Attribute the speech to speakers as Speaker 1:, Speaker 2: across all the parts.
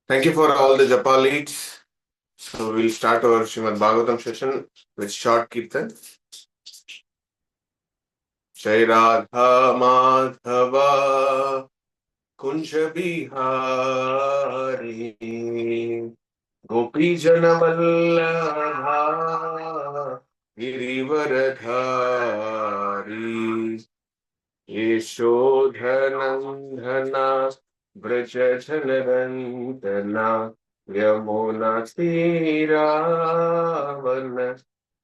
Speaker 1: Thank you for all the Japa leads. So we'll start our Srimad Bhagavatam session with short Kirtan. Jai Radha Madhava Kunja Bihari Gopi Jana Vallabha Girivaradhari Yeshodhanandana Brajajanaranjana Yamuna Tiravana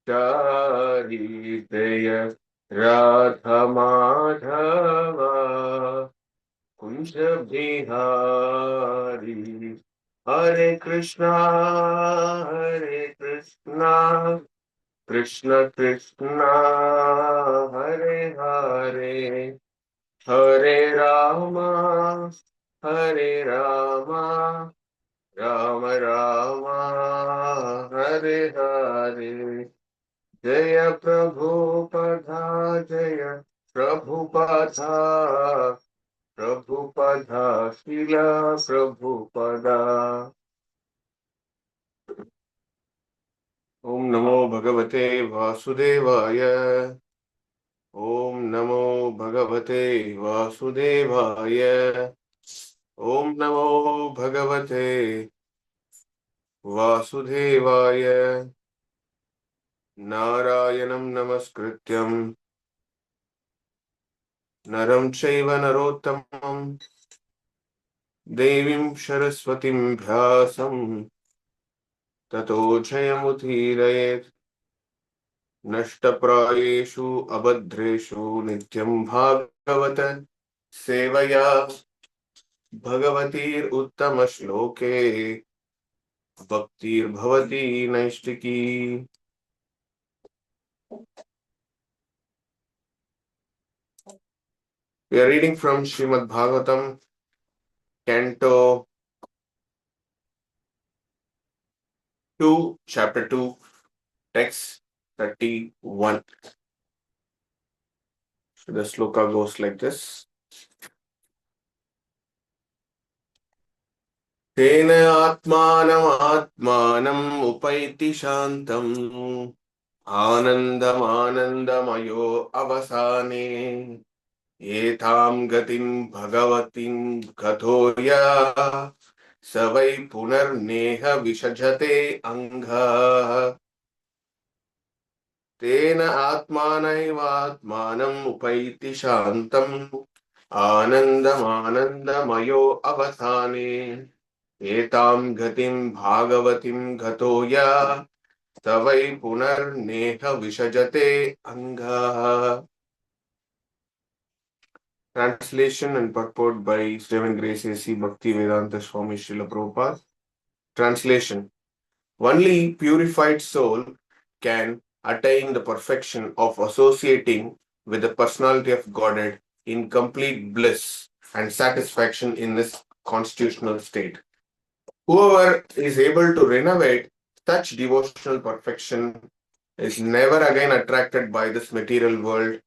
Speaker 1: Charitaya Radha Madhava Kunja Bihari Hare Krishna Krishna Krishna Hare Hare Hare Rama Rama Rama Hare Hare Jaya Prabhupada Jaya Prabhupada Prabhupada Srila Prabhupada Om Namo Bhagavate Vasudevaya Om Namo Bhagavate Vasudevaya Om Namo Bhagavate Vasudevaya Narayanam Namaskrityam Naram Chaiva Narottamam Devim Saraswatim Bhyasam Tato Jayamudhirayet Nashtaprayeshu Abhadreshu Nityam Bhagavata Sevaya Bhagavatir Uttama Shloke Bhaktir Bhavati Naishtiki. We are reading from Srimad Bhagavatam, Canto 2, Chapter 2, Text 31. So the sloka goes like this. Tena atmanam atmanam upaiti shantam Anandam anandamayo avasane Etam gatim bhagavatim kathoya Savai punarneha vishajate angha Tena atmanaiva atmanam upaiti shantam Anandam anandamayo avasane Etam gatim bhagavatim gatoya Tavai punarneha vishajate angha. Translation and purport by Seven Grace A.C. Bhaktivedanta Swami Srila Prabhupada. Translation. Only purified soul can attain the perfection of associating with the personality of Godhead in complete bliss and satisfaction in this constitutional state. Whoever is able to renovate such devotional perfection is never again attracted by this material world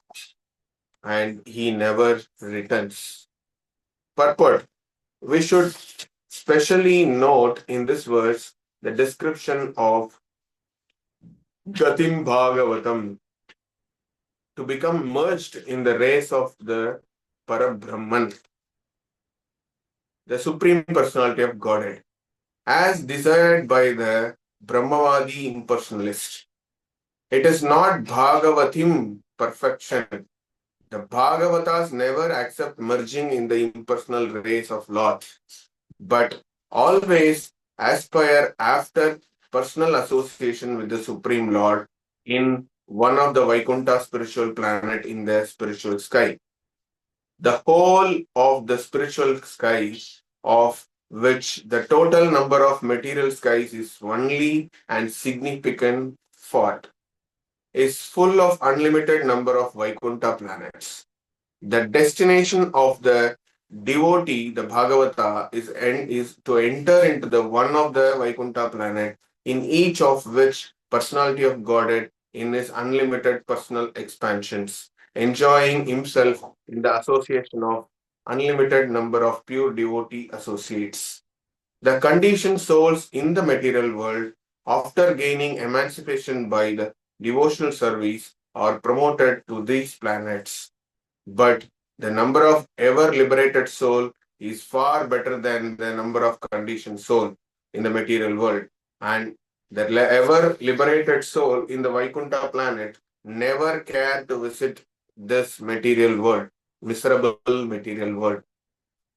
Speaker 1: and he never returns. Purport. We should specially note in this verse the description of Gatim Bhagavatam to become merged in the race of the Parabrahman, the Supreme Personality of Godhead, as desired by the Brahmavadi impersonalist. It is not Bhagavatim perfection. The Bhagavatas never accept merging in the impersonal race of Lord, but always aspire after personal association with the Supreme Lord in one of the Vaikuntha spiritual planet in the spiritual sky. The whole of the spiritual sky, of which the total number of material skies is only and significant thought, is full of unlimited number of Vaikuntha planets. The destination of the devotee, the Bhagavata, is to enter into the one of the Vaikuntha planet, in each of which personality of Godhead in his unlimited personal expansions, enjoying himself in the association of unlimited number of pure devotee associates. The conditioned souls in the material world, after gaining emancipation by the devotional service, are promoted to these planets. But the number of ever liberated soul is far better than the number of conditioned soul in the material world. And the ever liberated soul in the Vaikuntha planet never care to visit this material world, miserable material world.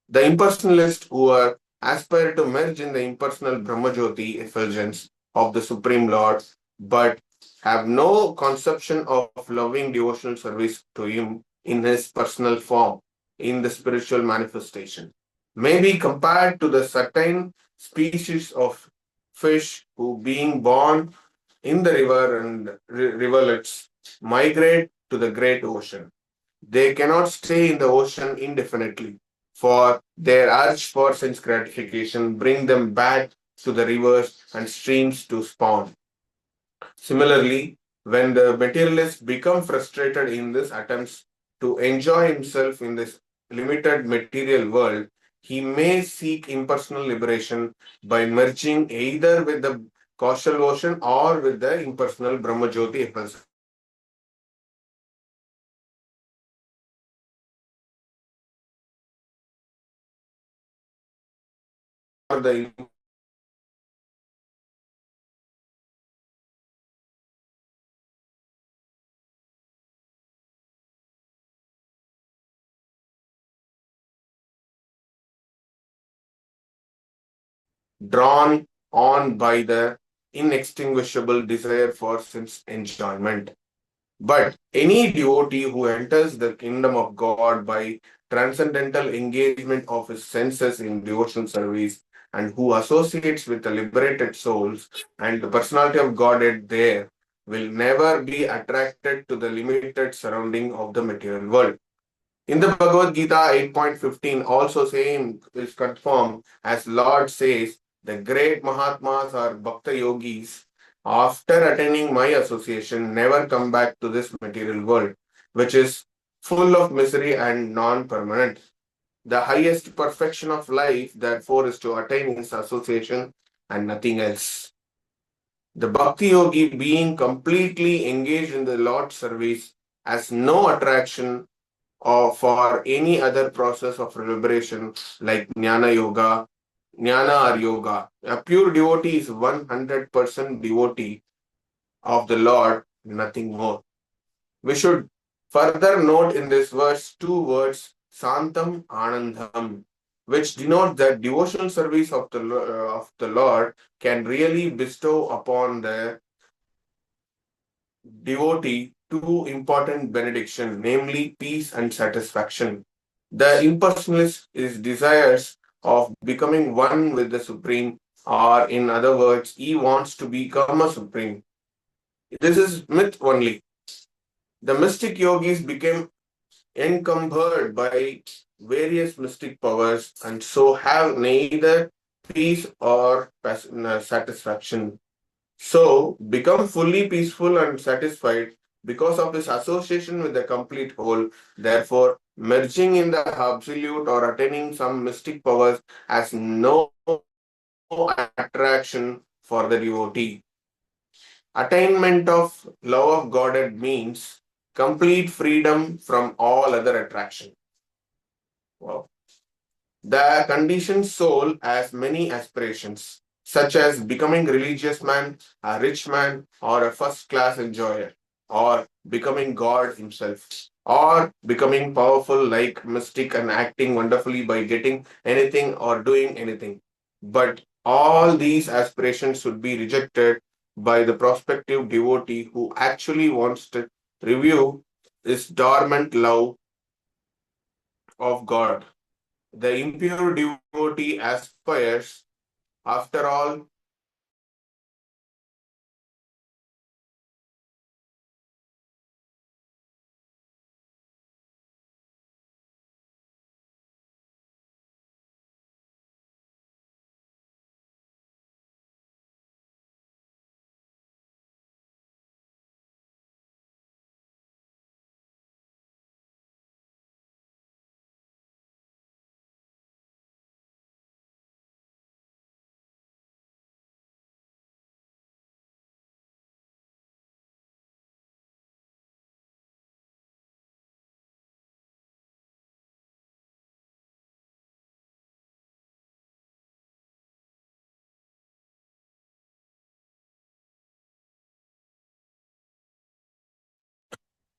Speaker 1: The impersonalists who are aspire to merge in the impersonal Brahmajyoti effulgence of the Supreme Lord, but have no conception of loving devotional service to Him in His personal form, in the spiritual manifestation, may be compared to the certain species of fish who, being born in the river and rivulets, migrate to the great ocean. They cannot stay in the ocean indefinitely, for their urge for sense gratification bring them back to the rivers and streams to spawn. Similarly, when the materialist become frustrated in his attempts to enjoy himself in this limited material world, he may seek impersonal liberation by merging either with the causal ocean or with the impersonal Brahmajyoti effulgence. Or the drawn on by the inextinguishable desire for sense enjoyment. But any devotee who enters the kingdom of God by transcendental engagement of his senses in devotional service and who associates with the liberated souls and the personality of Godhead there will never be attracted to the limited surrounding of the material world. In the Bhagavad Gita 8.15, also same is confirmed as Lord says, the great Mahatmas or Bhakta Yogis, after attaining my association, never come back to this material world, which is full of misery and non-permanent. The highest perfection of life, therefore, is to attain his association and nothing else. The Bhakti Yogi, being completely engaged in the Lord's service, has no attraction or for any other process of liberation like Jnana or Yoga. A pure devotee is 100% devotee of the Lord, nothing more. We should further note in this verse two words, Santam Anandam, which denote that devotional service of the Lord can really bestow upon the devotee two important benediction, namely peace and satisfaction. The impersonalist is desires of becoming one with the Supreme, or in other words, he wants to become a Supreme. This is myth only. The mystic yogis became encumbered by various mystic powers and so have neither peace or satisfaction. So, become fully peaceful and satisfied because of his association with the complete whole. Therefore, merging in the absolute or attaining some mystic powers has no attraction for the devotee. Attainment of love of Godhead means complete freedom from all other attraction. Wow. The conditioned soul has many aspirations, such as becoming religious man, a rich man, or a first-class enjoyer, or becoming God himself, or becoming powerful like mystic and acting wonderfully by getting anything or doing anything. But all these aspirations should be rejected by the prospective devotee who actually wants to review his dormant love of God. The impure devotee aspires, after all,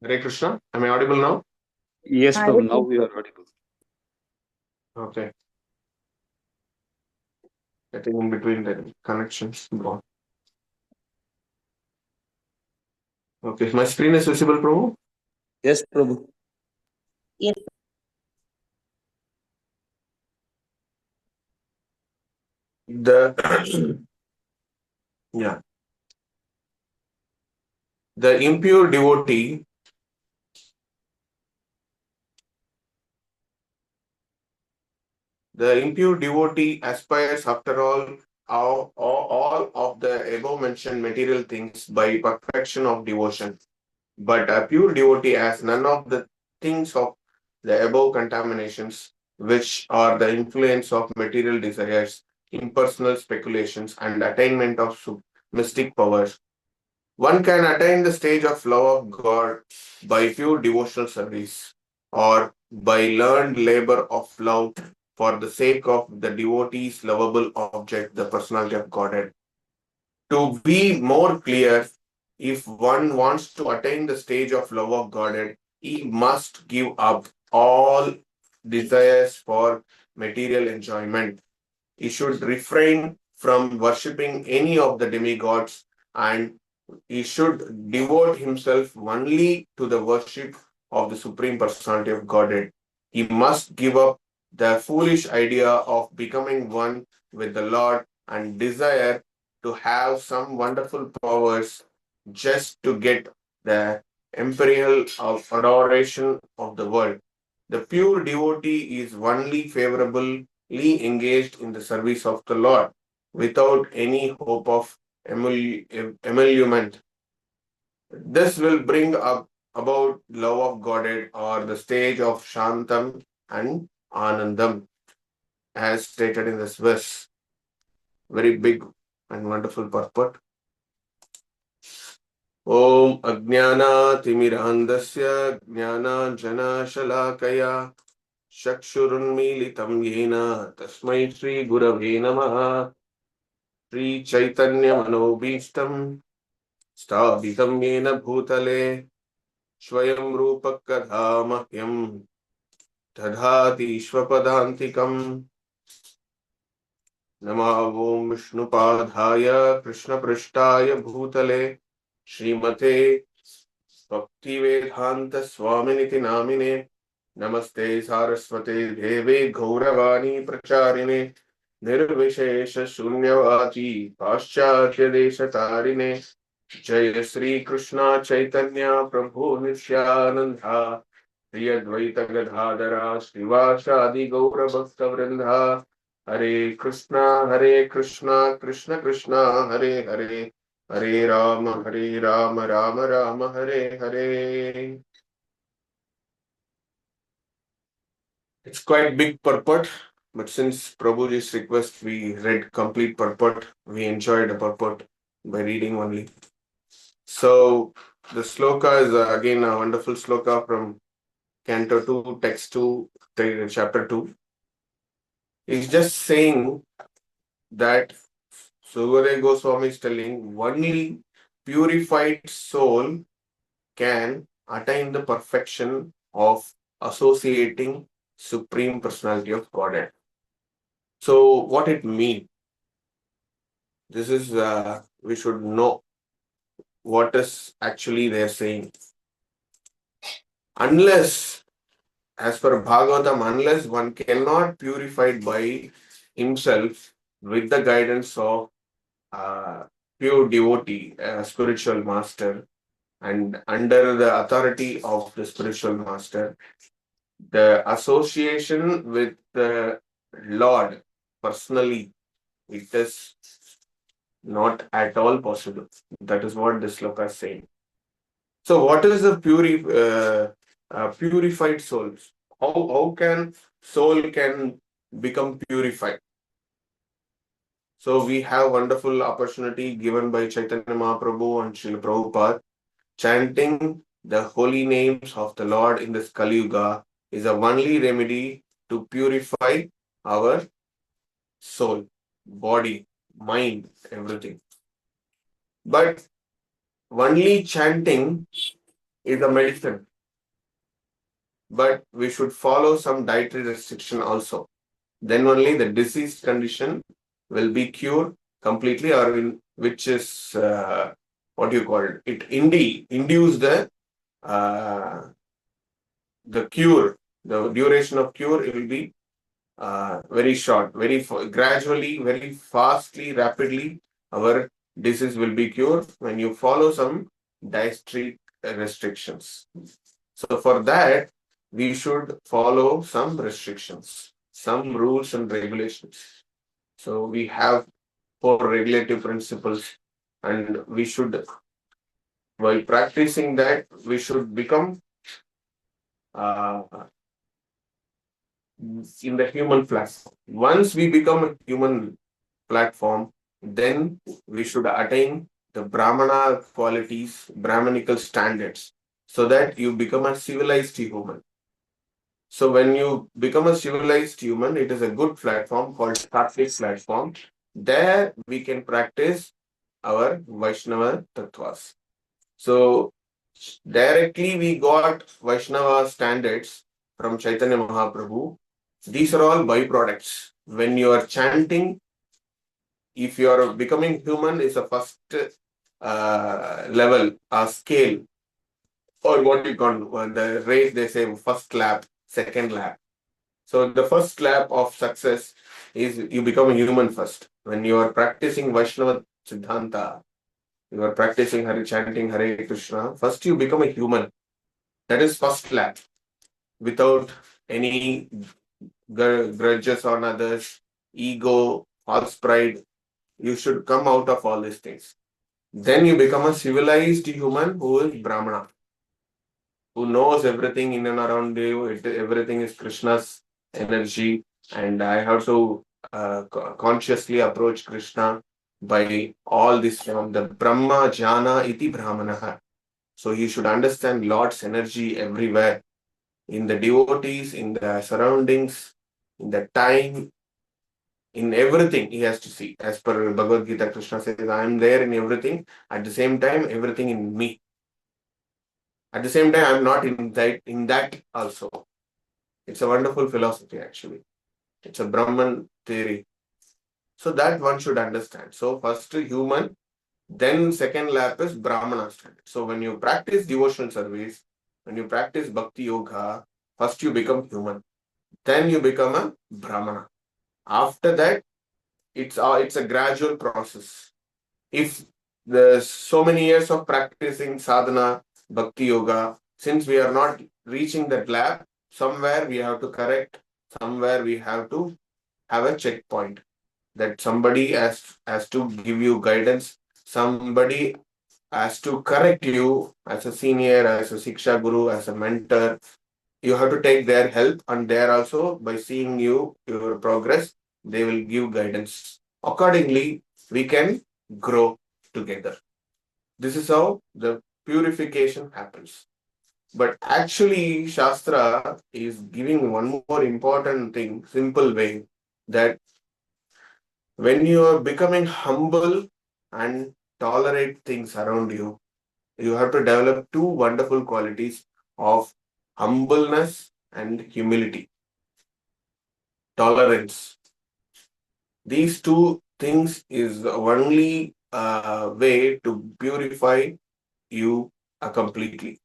Speaker 1: Hare Krishna. Am I audible now?
Speaker 2: Yes,
Speaker 3: Hare
Speaker 2: Prabhu. Now
Speaker 3: Krishna.
Speaker 2: we are audible.
Speaker 1: Okay. I think in between the connections gone. Okay. My screen is visible, Prabhu.
Speaker 2: Yes, Prabhu.
Speaker 3: Yes.
Speaker 1: The yeah. The impure devotee, aspires after all of the above mentioned material things by perfection of devotion. But a pure devotee has none of the things of the above contaminations, which are the influence of material desires, impersonal speculations, and attainment of mystic powers. One can attain the stage of love of God by pure devotional service or by learned labor of love for the sake of the devotee's lovable object, the personality of Godhead. To be more clear, if one wants to attain the stage of love of Godhead, he must give up all desires for material enjoyment. He should refrain from worshipping any of the demigods, and he should devote himself only to the worship of the Supreme Personality of Godhead. He must give up the foolish idea of becoming one with the Lord and desire to have some wonderful powers just to get the imperial of adoration of the world. The pure devotee is only favorably engaged in the service of the Lord without any hope of emolument. This will bring up about love of Godhead or the stage of Shantam and Anandam, as stated in this verse. Very big and wonderful purport. Om Ajnana-timirandasya Jnana-jana-shalakaya Chakshurunmilitam yena Tasmai Shri Gurave Namaha Shri Chaitanya Manobhishtam Sthapitam yena Bhutale Swayam Rupak Kadhamahyam Tadhati Shvapadantikam Nama Om Vishnupadhaya Krishna Prishtaya Bhutale Srimate Bhaktivedanta Swaminiti Namine Namaste Saraswate Deve Gauravani Pracharine Nirvishesha Shunyavati Paschatya Deshatarine Jaya Sri Krishna Chaitanya Prabhu Nityananda Shri Advaita Gadadhara Srivasadi Gaura Bhakta Vrinda Hare Krishna Krishna Krishna Hare Hare Hare Rama Rama Rama Hare Hare. It's quite big purport, but since Prabhuji's request, we read complete purport. We enjoyed the purport by reading only. So the sloka is again a wonderful sloka from Canto 2, Text 2, Chapter 2. He's just saying that Sugade Goswami is telling only purified soul can attain the perfection of associating Supreme Personality of Godhead. So what it means? This is we should know what is actually they're saying. Unless, as per Bhagavatam, unless one cannot purify it by himself with the guidance of pure devotee, a spiritual master, and under the authority of the spiritual master, the association with the Lord personally, it is not at all possible. That is what this sloka is saying. So, what is the purified souls? How can soul can become purified? So, we have wonderful opportunity given by Chaitanya Mahaprabhu and Srila Prabhupada. Chanting the holy names of the Lord in this Kali Yuga is a only remedy to purify our soul, body, mind, everything. But only chanting is a medicine. But we should follow some dietary restriction also. Then only the diseased condition will be cured completely, or which is what you call it, induce the cure. The duration of cure will be very short, gradually, very fastly, rapidly. Our disease will be cured when you follow some dietary restrictions. So for that, we should follow some restrictions, some rules and regulations. So we have 4 regulative principles, and we should, while practicing that, we should become uh, in the human platform. Once we become a human platform, then we should attain the Brahmana qualities, Brahmanical standards, so that you become a civilized human. So when you become a civilized human, it is a good platform called Sattvic platform. There we can practice our Vaishnava tattvas. So directly we got Vaishnava standards from Chaitanya Mahaprabhu. These are all byproducts. When you are chanting, if you are becoming human, is a first level, a scale, or what you call the race. They say first lap, second lap. So the first lap of success is you become a human first. When you are practicing Vaishnava Siddhanta, you are practicing Hari chanting Hare Krishna, first you become a human. That is first lap. Without any grudges on others, ego, false pride, you should come out of all these things. Then you become a civilized human who is Brahmana, who knows everything in and around you. Everything is Krishna's energy, and I have to consciously approach Krishna by all this from the Brahma Jnana iti Brahmanaha. So he should understand Lord's energy everywhere, in the devotees, in the surroundings, in the time, in everything he has to see. As per Bhagavad Gita, Krishna says, I am there in everything, at the same time, everything in me. At the same time, I am not in that also. It's a wonderful philosophy, actually. It's a Brahman theory. So that one should understand. So first human, then second lap is Brahmana standard. So when you practice devotional service, when you practice Bhakti Yoga, first you become human. Then you become a Brahmana. After that, it's a gradual process. If there's so many years of practicing sadhana, Bhakti Yoga, since we are not reaching that lap, somewhere we have to correct, somewhere we have to have a checkpoint, that somebody has to give you guidance, somebody has to correct you as a senior, as a Siksha Guru, as a mentor. You have to take their help, and there also, by seeing your progress, they will give guidance. Accordingly, we can grow together. This is how the purification happens. But actually, Shastra is giving one more important thing, simple way, that when you are becoming humble and tolerate things around you, you have to develop 2 wonderful qualities of humbleness and humility, tolerance. These 2 things is the only way to purify you completely.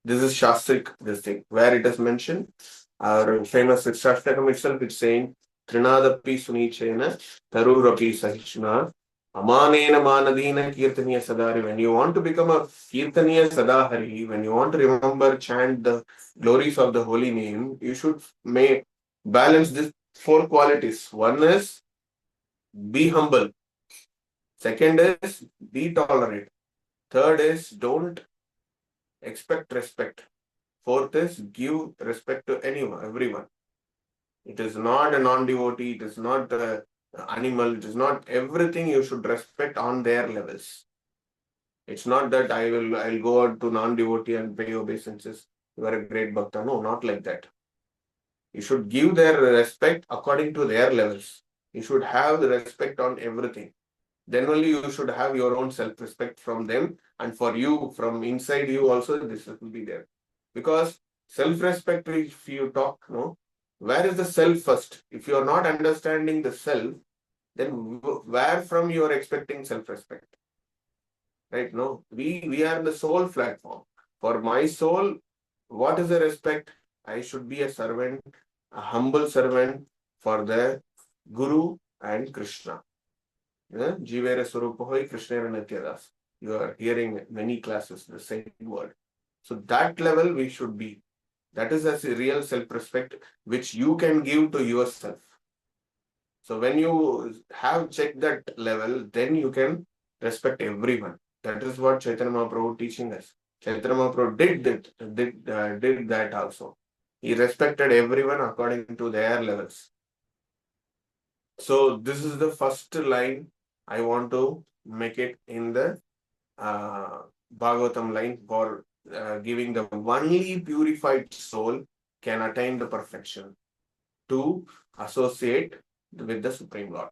Speaker 1: This is Shastric, this thing, where it is mentioned. Our famous Shastakam itself is saying, Trinadapi Sunichena, Tarurapi Sahishna, Amanena Manadina Kirtaniya Sadari. When you want to become a Kirtaniya Sadahari, when you want to remember, chant the glories of the holy name, you should balance these 4 qualities. One is be humble. Second is be tolerant. Third is don't expect respect. Fourth is give respect to everyone. It is not a non-devotee, it is not an animal, it is not everything. You should respect on their levels. It's not that I'll go out to non-devotee and pay obeisances. You are a great bhakta. No, not like that. You should give their respect according to their levels. You should have the respect on everything. then only you should have your own self-respect from them, and for you, from inside you also, this will be there. Because self-respect, if you talk, no, where is the self first? If you are not understanding the self, then where from you are expecting self-respect? Right? No, we are the soul platform. For my soul, what is the respect? I should be a servant, a humble servant for the Guru and Krishna. Jivera Swarupohoi Krishna Nityadas. You are hearing many classes, the same word. So that level we should be. That is as a real self-respect which you can give to yourself. So when you have checked that level, then you can respect everyone. That is what Chaitanya Mahaprabhu teaching us. Chaitanya Mahaprabhu did that also. He respected everyone according to their levels. So this is the first line I want to make it in the Bhagavatam line for giving the only purified soul can attain the perfection to associate with the Supreme Lord.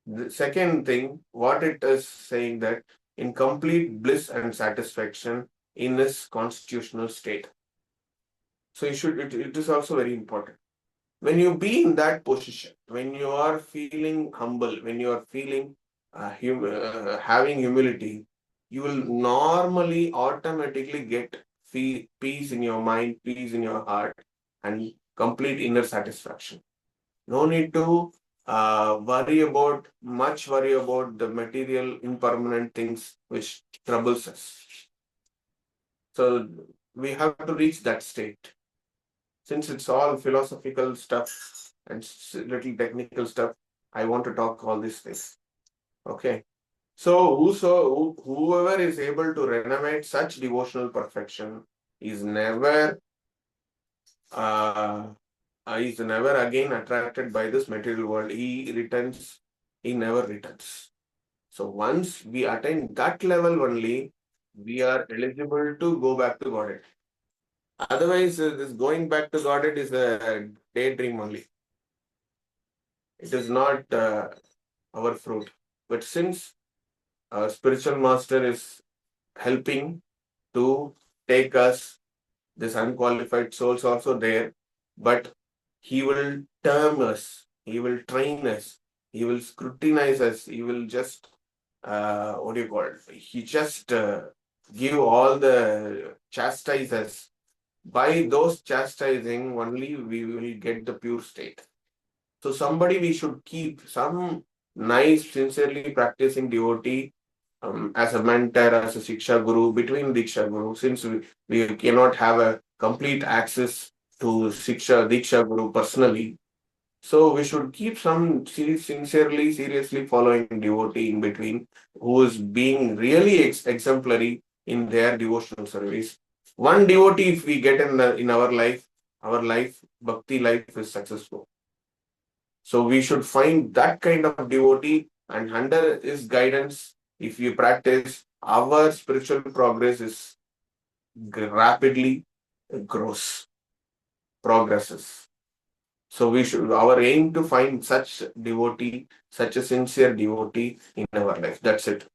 Speaker 1: The second thing, what it is saying that in complete bliss and satisfaction in this constitutional state. So it is also very important. When you be in that position, when you are feeling humble, when you are feeling having humility, you will normally automatically get peace in your mind, peace in your heart, and complete inner satisfaction. No need to worry about the material impermanent things which troubles us. So we have to reach that state. Since it's all philosophical stuff and little technical stuff, I want to talk all these things. Okay. So whoever is able to renovate such devotional perfection is never again attracted by this material world. He never returns. So once we attain that level only, we are eligible to go back to Godhead. Otherwise, this going back to Godhead is a daydream only. It is not our fruit. But since our spiritual master is helping to take us, this unqualified souls also there, but he will term us, he will train us, he will scrutinize us, he will just, what do you call it? He just give all the chastise us. By those chastising, only we will get the pure state. So somebody we should keep, some nice, sincerely practicing devotee as a mentor, as a Shiksha Guru, between Diksha Guru, since we cannot have a complete access to Diksha Guru personally. So we should keep some sincerely, seriously following devotee in between who is being really exemplary in their devotional service. One devotee, if we get in our life, bhakti life is successful. So we should find that kind of devotee, and under his guidance, if we practice, our spiritual progress is rapidly progresses. So our aim to find such devotee, such a sincere devotee in our life. That's it.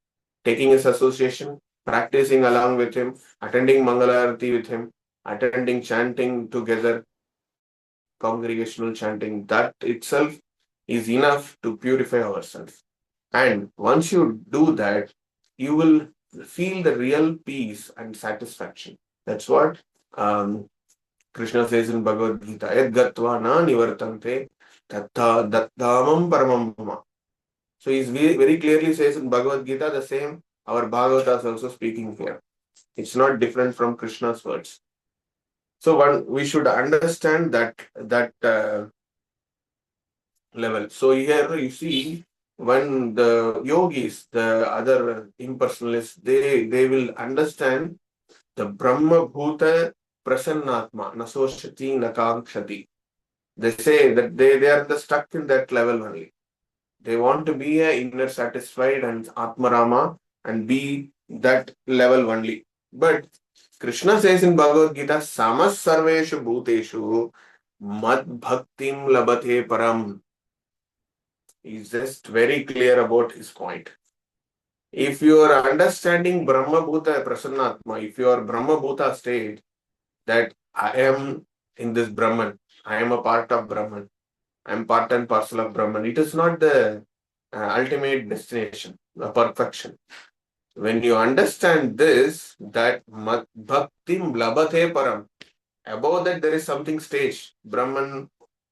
Speaker 1: Taking his association, practicing along with him, attending Mangalarati with him, attending chanting together, congregational chanting, that itself is enough to purify ourselves. And once you do that, you will feel the real peace and satisfaction. That's what Krishna says in Bhagavad Gita, Yad gatva na nivartante tattha datthamam paramam mama. So he very clearly says in Bhagavad Gita the same, our Bhagavata is also speaking here. It's not different from Krishna's words. So we should understand that level. So here you see, when the yogis, the other impersonalists, they will understand the Brahma Bhuta Prasannatma, Nasoshati Nakangshati. They say that they are stuck in that level only. They want to be a inner satisfied and Atmarama and be that level only. But Krishna says in Bhagavad Gita, Samas Sarveshu Bhuteshu Mad Bhaktim Labate Param. He's just very clear about his point. If you are understanding Brahma Bhuta Prasannatma, if you are Brahma Bhuta state, that I am in this Brahman, I am a part of Brahman, I am part and parcel of Brahman. It is not the ultimate destination, the perfection. When you understand this, that bhaktim labhate param, above that there is something stage. Brahman,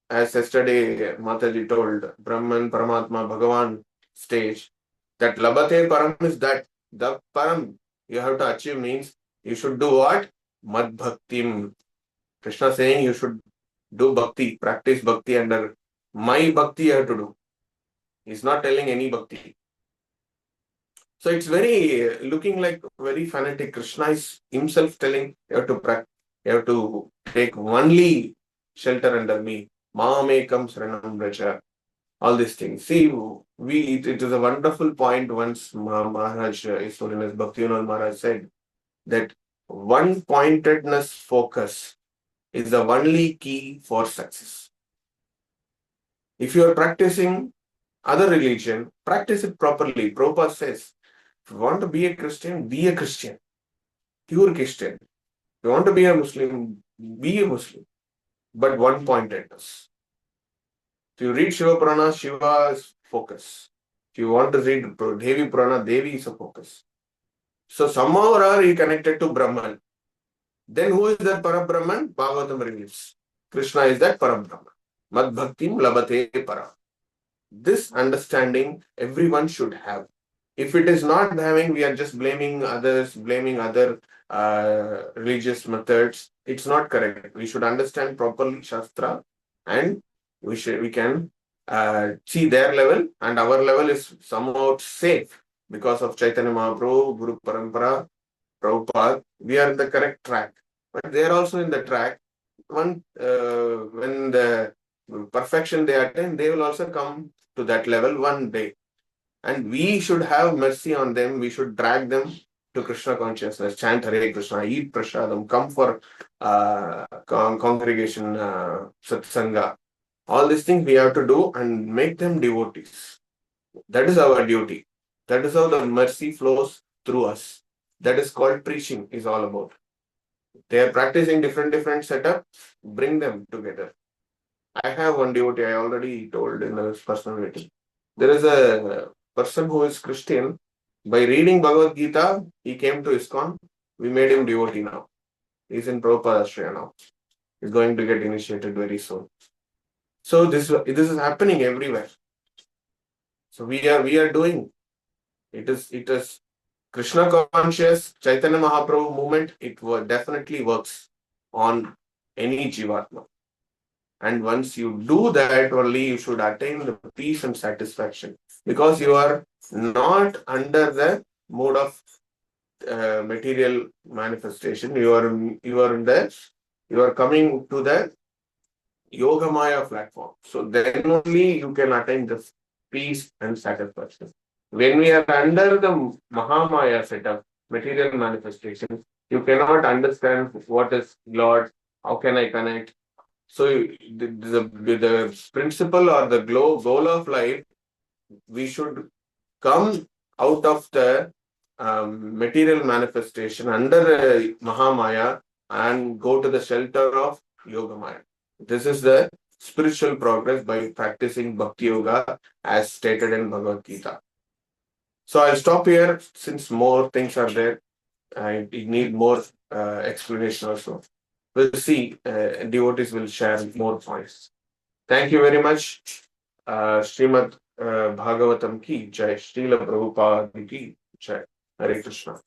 Speaker 1: as yesterday Mataji told, Brahman, Paramatma, Bhagavan stage. That labhate param is that the param you have to achieve means you should do what? Mad bhaktim. Krishna saying you should do bhakti, practice bhakti under my bhakti you have to do. He's not telling any bhakti. So it's very looking like very fanatic. Krishna is himself telling you have to practice, you have to take only shelter under me. Mamekam Saranam Braja. All these things. See, it is a wonderful point once Maharaj, His Holiness Bhaktivinoda Maharaj said that one pointedness focus is the only key for success. If you are practicing other religion, practice it properly. Prabhupada says, if you want to be a Christian, pure Christian. If you want to be a Muslim, be a Muslim. But one pointedness. If you read Shiva Purana, Shiva is focus. If you want to read Devi Purana, Devi is a focus. So somehow or other he connected to Brahman. Then who is that Parabrahman? Bhagavatam reveals. Krishna is that Parabrahman. Mad bhaktim labhate para. This understanding everyone should have. If it is not having, we are just blaming others, blaming other religious methods. It's not correct. We should understand properly Shastra, and we can see their level, and our level is somehow safe because of Chaitanya Mahaprabhu, Guru Parampara, Prabhupada. We are in the correct track, but they are also in the track. When the perfection they attain, they will also come to that level one day. And we should have mercy on them. We should drag them to Krishna consciousness, chant Hare Krishna, eat prasadam, come for congregation, satsanga. All these things we have to do and make them devotees. That is our duty. That is how the mercy flows through us. That is called preaching, is all about. They are practicing different setup, bring them together. I have one devotee, I already told in the personal meeting. There is a person who is Christian. By reading Bhagavad Gita, he came to ISKCON. We made him devotee now. He's in Prabhupada Ashraya now. He's going to get initiated very soon. So this is happening everywhere. So we are doing. It is Krishna conscious Chaitanya Mahaprabhu movement. It definitely works on any Jivatma. And once you do that, only you should attain the peace and satisfaction, because you are not under the mode of material manifestation. You are coming to the Yogamaya platform. So then only you can attain the peace and satisfaction. When we are under the Mahamaya setup, material manifestation, you cannot understand what is Lord, how can I connect. So the principle or the goal of life, we should come out of the material manifestation under Mahamaya and go to the shelter of Yogamaya. This is the spiritual progress by practicing Bhakti Yoga as stated in Bhagavad Gita. So I'll stop here since more things are there. I need more explanation also. We'll see. Devotees will share more points. Thank you very much. Srimad Bhagavatam ki Jai. Srila Prabhupada ki Jai. Hare Krishna.